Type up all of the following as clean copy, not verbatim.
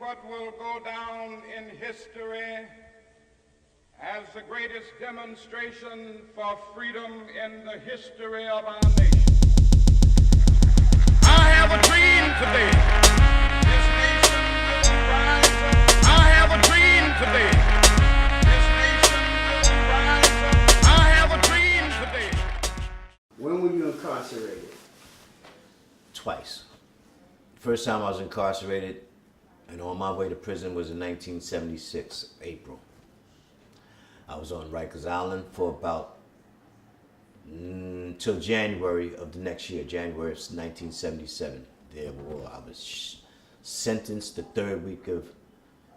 what will go down in history as the greatest demonstration for freedom in the history of our nation. I have a dream today. This nation will rise up. I have a dream today. This nation will rise up. I have a dream today. When were you incarcerated? Twice. First time I was incarcerated and on my way to prison was in 1976, April. I was on Rikers Island for about till January of the next year, January of 1977. I was sentenced the third week of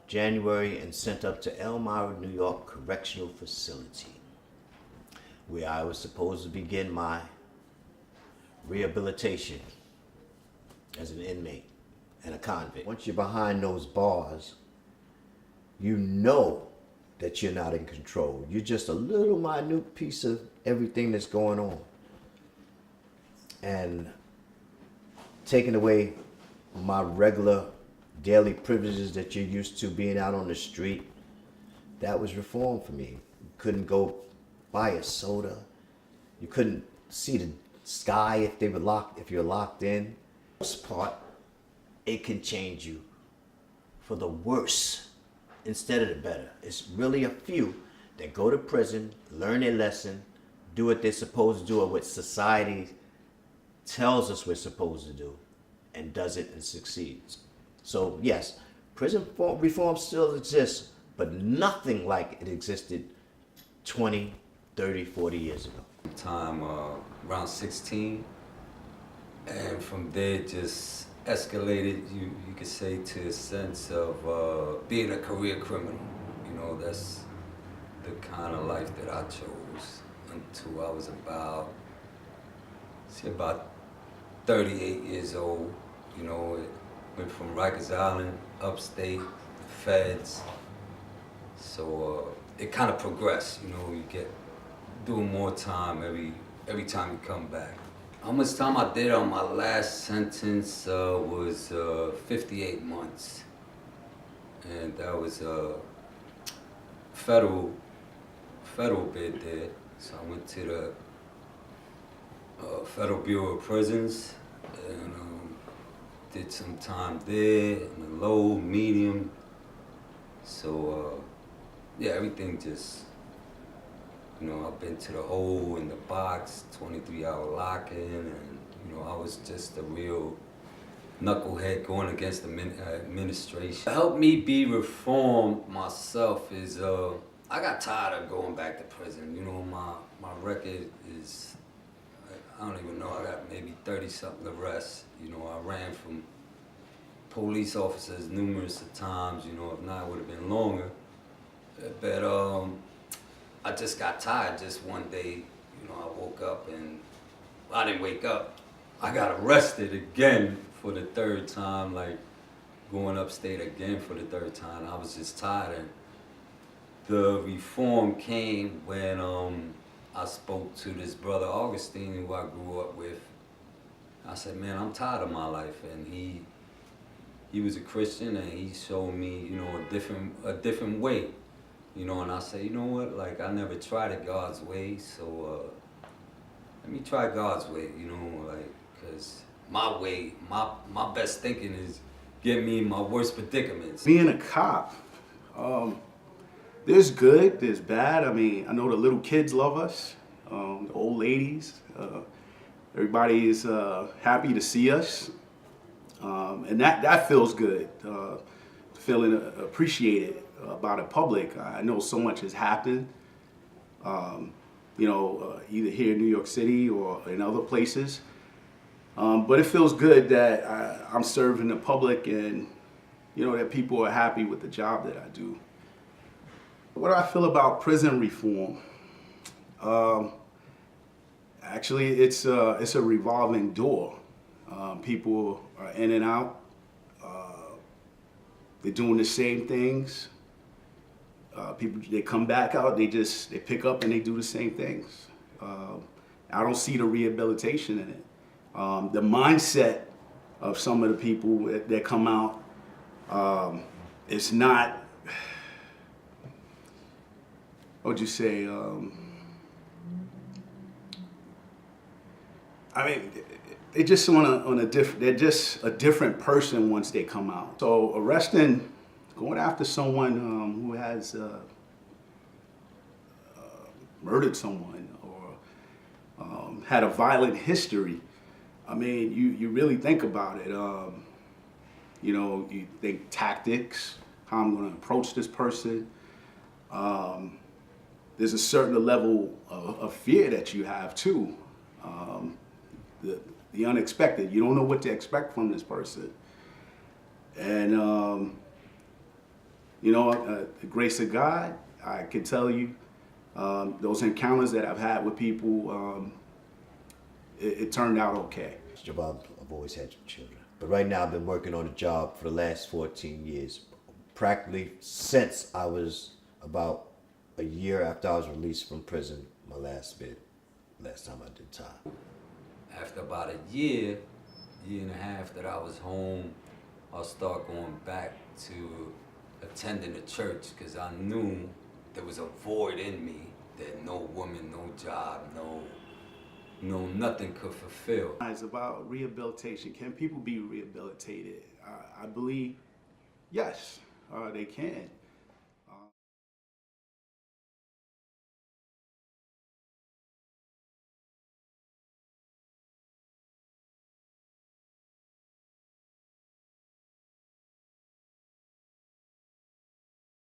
January and sent up to Elmira, New York Correctional Facility, where I was supposed to begin my rehabilitation as an inmate and a convict. Once you're behind those bars, you know that you're not in control. You're just a little minute piece of everything that's going on. And taking away my regular daily privileges that you're used to being out on the street, that was reform for me. You couldn't go buy a soda. You couldn't see the sky if you're locked in. For the most part, it can change you for the worse instead of the better. It's really a few that go to prison, learn their lesson, do what they're supposed to do or what society tells us we're supposed to do, and does it and succeeds. So yes, prison reform still exists, but nothing like it existed 20, 30, 40 years ago. Time around 16, and from there just escalated, you could say, to a sense of being a career criminal. You know, that's the kind of life that I chose until I was about 38 years old. You know, it went from Rikers Island, upstate, the feds. So it kind of progressed. You know, you get doing more time every time you come back. How much time I did on my last sentence was 58 months. And that was a federal bid there. So I went to the Federal Bureau of Prisons and did some time there in the low, medium. So yeah, everything just, you know, I've been to the hole in the box, 23-hour lock-in, and, you know, I was just a real knucklehead going against the administration. What helped me be reformed myself is I got tired of going back to prison. You know, my record is, I don't even know, I got maybe 30-something arrests. You know, I ran from police officers numerous times, you know, if not, it would have been longer. But I just got tired. Just one day, you know, I woke up and I didn't wake up. I got arrested again for the third time, like going upstate again for the third time. I was just tired. And the reform came when I spoke to this brother Augustine, who I grew up with. I said, man, I'm tired of my life. And he was a Christian, and he showed me, you know, a different way. You know, and I say, you know what, like, I never tried it God's way, so let me try God's way, you know, like, because my way, my best thinking is get me in my worst predicaments. Being a cop, there's good, there's bad. I mean, I know the little kids love us, the old ladies, everybody is happy to see us, and that feels good, feeling appreciated by the public. I know so much has happened, you know, either here in New York City or in other places. But it feels good that I'm serving the public, and, you know, that people are happy with the job that I do. What do I feel about prison reform? Actually, it's a revolving door. People are in and out. They're doing the same things. People, they come back out, they pick up and they do the same things. I don't see the rehabilitation in it. The mindset of some of the people that come out it's not, what would you say, I mean, they just on a different, they're just a different person once they come out. So arresting, going after someone who has murdered someone or had a violent history, I mean, you really think about it. You know, you think tactics, how I'm going to approach this person. There's a certain level of fear that you have too. The unexpected. You don't know what to expect from this person. And, you know, the grace of God, I can tell you, those encounters that I've had with people, it turned out okay. I've always had children. But right now I've been working on a job for the last 14 years. Practically since I was about a year after I was released from prison, my last time I did time. After about a year and a half that I was home, I'll start going back to attending the church because I knew there was a void in me that no woman, no job, nothing could fulfill. It's about rehabilitation. Can people be rehabilitated? I believe, yes, they can.